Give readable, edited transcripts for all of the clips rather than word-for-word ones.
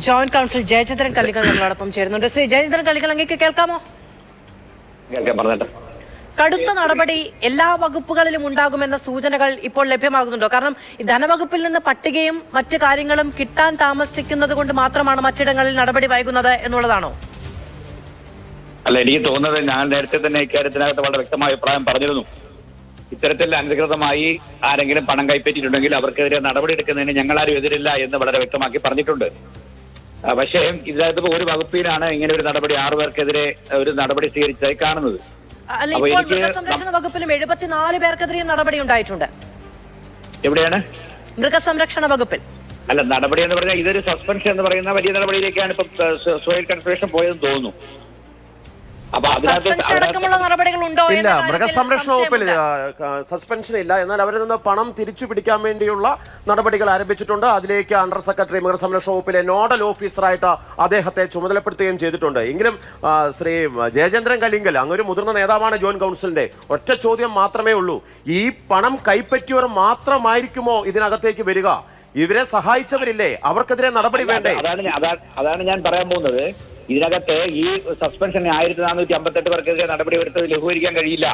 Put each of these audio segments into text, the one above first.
Joint council Jayachandran കള്ളിക്കൽ നമ്മളോടൊപ്പം ചേരുന്നുണ്ട്. ശ്രീ ജയചന്ദ്രൻ കള്ളിക്കൽ, അങ്ങേക്ക് കേൾക്കാമോ? കടുത്ത നടപടി എല്ലാ വകുപ്പുകളിലും ഉണ്ടാകുമെന്ന സൂചനകൾ ഇപ്പോൾ ലഭ്യമാകുന്നുണ്ടോ? കാരണം ഈ ധനവകുപ്പിൽ നിന്ന് പട്ടികയും മറ്റു കാര്യങ്ങളും കിട്ടാൻ താമസിക്കുന്നത് കൊണ്ട് മാത്രമാണ് മറ്റിടങ്ങളിൽ നടപടി വൈകുന്നത് എന്നുള്ളതാണോ? അല്ല, എനിക്ക് തോന്നുന്നത് ഞാൻ നേരത്തെ തന്നെ ഇക്കാര്യത്തിനകത്ത് വളരെ വ്യക്തമായ അഭിപ്രായം പറഞ്ഞിരുന്നു. ഇത്തരത്തിൽ അനധികൃതമായി ആരെങ്കിലും പണം കൈപ്പറ്റിയിട്ടുണ്ടെങ്കിൽ അവർക്കെതിരെ നടപടി എടുക്കുന്നതിന് ഞങ്ങളാരും എതിരില്ല എന്ന് വളരെ വ്യക്തമാക്കി പറഞ്ഞിട്ടുണ്ട്. പക്ഷേ ഇതിനകത്ത് ഒരു വകുപ്പിലാണ് ഇങ്ങനെ ഒരു നടപടി 6 പേർക്കെതിരെ ഒരു നടപടി സ്വീകരിച്ചതായി കാണുന്നത്. അല്ല, ഇപ്പോൾ മൃഗസംരക്ഷണ വകുപ്പിലും 74 പേർക്കെതിരെ നടപടി ഉണ്ടായിട്ടുണ്ട്. എവിടെയാണ്? മൃഗസംരക്ഷണ വകുപ്പിൽ. അല്ല, നടപടി എന്ന് പറഞ്ഞാൽ ഇതൊരു സസ്പെൻഷൻ എന്ന് പറയുന്ന വലിയ നടപടിയിലേക്കാണ് ഇപ്പൊ സോയിൽ കൺസർവേഷൻ പോയതെന്ന് തോന്നുന്നു. അപ്പൊ അതിനകത്തുള്ള നടപടികൾ ഉണ്ടോ? ഇല്ല, മൃഗസംരക്ഷണ വകുപ്പിൽ സസ്പെൻഷൻ ഇല്ല. എന്നാൽ അവരിൽ നിന്ന് പണം തിരിച്ചു പിടിക്കാൻ വേണ്ടിയുള്ള നടപടികൾ ആരംഭിച്ചിട്ടുണ്ട്. അതിലേക്ക് അണ്ടർ സെക്രട്ടറി മൃഗസംരക്ഷണ വകുപ്പിലെ നോഡൽ ഓഫീസറായിട്ട് അദ്ദേഹത്തെ ചുമതലപ്പെടുത്തുകയും ചെയ്തിട്ടുണ്ട്. എങ്കിലും ശ്രീ ജയചന്ദ്രൻ കല്ലിങ്കൽ, അങ്ങൊരു മുതിർന്ന നേതാവാണ് ജോയിന്റ് കൗൺസിലിന്റെ. ഒറ്റ ചോദ്യം മാത്രമേ ഉള്ളൂ. ഈ പണം കൈപ്പറ്റിയവർ മാത്രമായിരിക്കുമോ ഇതിനകത്തേക്ക് വരിക? ഇവരെ സഹായിച്ചവരില്ലേ? അവർക്കെതിരെ നടപടി വേണ്ടേ? അതാണ് ഞാൻ പറയാൻ പോകുന്നത്. ഇതിനകത്ത് ഈ സസ്പെൻഷൻ 1458 പേർക്കെതിരെ നടപടി എടുത്തത് ലഘൂകരിക്കാൻ കഴിയില്ല.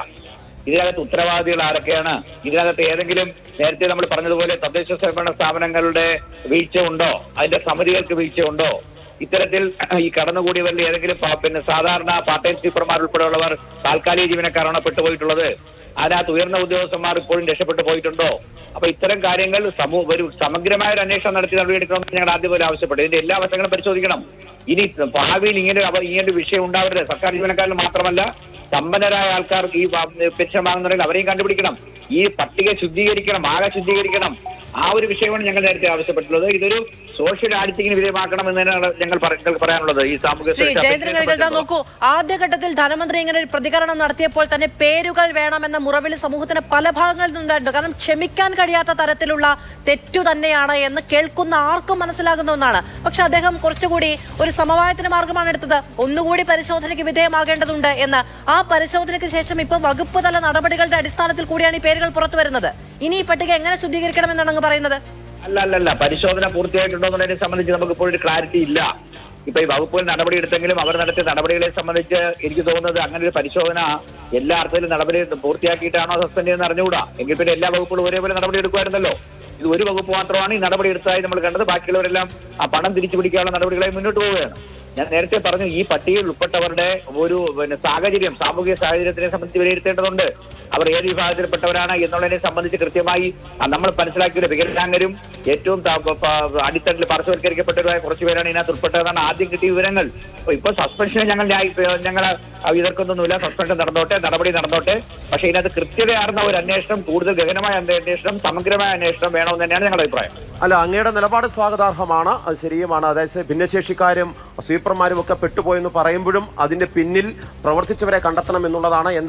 ഇതിനകത്ത് ഉത്തരവാദികൾ ആരൊക്കെയാണ്? ഇതിനകത്ത് ഏതെങ്കിലും നേരത്തെ നമ്മൾ പറഞ്ഞതുപോലെ തദ്ദേശ സ്വയംഭരണ സ്ഥാപനങ്ങളുടെ വീഴ്ച ഉണ്ടോ? അതിന്റെ സമിതികൾക്ക് വീഴ്ച ഉണ്ടോ? ഇത്തരത്തിൽ ഈ കടന്നുകൂടിയവരിൽ ഏതെങ്കിലും സാധാരണ പാർട്ട് ടൈം സ്വീപ്പർമാർ ഉൾപ്പെടെയുള്ളവർ താൽക്കാലിക ജീവനക്കാരാണ് പെട്ടുപോയിട്ടുള്ളത്? അതിനകത്ത് ഉയർന്ന ഉദ്യോഗസ്ഥന്മാർ ഇപ്പോഴും രക്ഷപ്പെട്ടു പോയിട്ടുണ്ടോ? അപ്പൊ ഇത്തരം കാര്യങ്ങൾ ഒരു സമഗ്രമായ ഒരു അന്വേഷണം നടത്തി നടപടിയെടുക്കണമെന്ന് ഞങ്ങൾ ആദ്യം പോലെ ആവശ്യപ്പെട്ടു. ഇതിന്റെ എല്ലാ വശങ്ങളും പരിശോധിക്കണം. ഇനി ഭാവിയിൽ ഇങ്ങനെ വിഷയം ഉണ്ടാവരുത്. സർക്കാർ ജീവനക്കാരിൽ മാത്രമല്ല, സമ്പന്നരായ ആൾക്കാർ ഈ പെൻഷൻ വാങ്ങുന്നുണ്ടെങ്കിൽ അവരെയും കണ്ടുപിടിക്കണം. ഈ പട്ടിക ശുദ്ധീകരിക്കണം, ആകെ ശുദ്ധീകരിക്കണം. ആ ഒരു വിഷയമാണ് ഞങ്ങൾ നേരത്തെ ആവശ്യപ്പെട്ടുള്ളത്. ഇതൊരു സോഷ്യൽ ആഡിറ്റിങ്ങിന് വിധേയമാക്കണം എന്നാണ് ഞങ്ങൾ പറയാനുള്ളത്. ഈ സാമൂഹിക നോക്കൂ, ആദ്യഘട്ടത്തിൽ ധനമന്ത്രി ഇങ്ങനെ ഒരു പ്രതികരണം നടത്തിയപ്പോൾ തന്നെ പേരുകൾ വേണമെന്ന മുറവിൽ സമൂഹത്തിന് പല ഭാഗങ്ങളിൽ നിന്നുണ്ടായിട്ടുണ്ട്. കാരണം ക്ഷമിക്കാൻ കഴിയാത്ത തരത്തിലുള്ള തെറ്റു തന്നെയാണ് എന്ന് കേൾക്കുന്ന ആർക്കും മനസ്സിലാകുന്ന ഒന്നാണ്. പക്ഷെ അദ്ദേഹം കുറച്ചുകൂടി ഒരു സമവായത്തിന് മാർഗമാണ് എടുത്തത്. ഒന്നുകൂടി പരിശോധനയ്ക്ക് വിധേയമാകേണ്ടതുണ്ട് എന്ന്. ആ പരിശോധനയ്ക്ക് ശേഷം ഇപ്പൊ വകുപ്പ് തല നടപടികളുടെ അടിസ്ഥാനത്തിൽ കൂടിയാണ് ഈ പേരുകൾ പുറത്തു വരുന്നത്. ഇനി ഈ പട്ടിക എങ്ങനെ ശുദ്ധീകരിക്കണമെന്നാണ് അങ്ങ് പറയുന്നത്? അല്ല, പരിശോധന പൂർത്തിയായിട്ടുണ്ടോ എന്നുള്ളതിനെ സംബന്ധിച്ച് നമുക്ക് ഇപ്പോഴൊരു ക്ലാരിറ്റി ഇല്ല. ഇപ്പൊ ഈ വകുപ്പുകൾ നടപടി എടുത്തെങ്കിലും അവർ നടത്തിയ നടപടികളെ സംബന്ധിച്ച് എനിക്ക് തോന്നുന്നത് അങ്ങനെ ഒരു പരിശോധന എല്ലാ അർത്ഥത്തിലും നടപടി പൂർത്തിയാക്കിയിട്ടാണോ സസ്പെൻഡ് ചെയ്യുന്ന അറിഞ്ഞുകൂടാ. എങ്കിൽ പിന്നെ എല്ലാ വകുപ്പുകളും ഒരേപോലെ നടപടി എടുക്കുമായിരുന്നല്ലോ. ഇത് ഒരു വകുപ്പ് മാത്രമാണ് ഈ നടപടി എടുത്തതായി നമ്മൾ കണ്ടത്. ബാക്കിയുള്ളവരെല്ലാം ആ പണം തിരിച്ചു പിടിക്കാനുള്ള നടപടികളായി മുന്നോട്ട് പോവുകയാണ്. ഞാൻ നേരത്തെ പറഞ്ഞു, ഈ പട്ടികയിൽ ഉൾപ്പെട്ടവരുടെ ഒരു സാഹചര്യം, സാമൂഹിക സാഹചര്യത്തിനെ സംബന്ധിച്ച് വിലയിരുത്തേണ്ടതുണ്ട്. അവർ ഏത് വിഭാഗത്തിൽപ്പെട്ടവരാണ് എന്നുള്ളതിനെ സംബന്ധിച്ച് കൃത്യമായി നമ്മൾ മനസ്സിലാക്കിയ വികലാംഗരും ഏറ്റവും അടിത്തട്ടിൽ പാർശ്വവൽക്കരിക്കപ്പെട്ടവരായ കുറച്ചു പേരാണ് ഇതിനകത്ത് ഉൾപ്പെട്ടതെന്നാണ് ആദ്യം കിട്ടിയ വിവരങ്ങൾ. ഇപ്പൊ സസ്പെൻഷനെ ഞങ്ങൾ എതിർക്കൊന്നുമില്ല. സസ്പെൻഷൻ നടന്നോട്ടെ, നടപടി നടന്നോട്ടെ. പക്ഷേ ഇതിനകത്ത് കൃത്യതയാർന്ന ഒരു അന്വേഷണം, കൂടുതൽ ഗഹനമായ അന്വേഷണം, സമഗ്രമായ അന്വേഷണം വേണമെന്ന് തന്നെയാണ് ഞങ്ങളുടെ അഭിപ്രായം. അല്ല, അങ്ങയുടെ നിലപാട് സ്വാഗതാർഹമാണ്, അത് ശരിയുമാണ്. അതായത് ഭിന്നശേഷിക്കാരും സ്വീപ്പർമാരും ഒക്കെ പെട്ടുപോയെന്ന് പറയുമ്പോഴും അതിന്റെ പിന്നിൽ പ്രവർത്തിച്ചവരെ കണ്ടെത്തണം എന്നുള്ളതാണ്.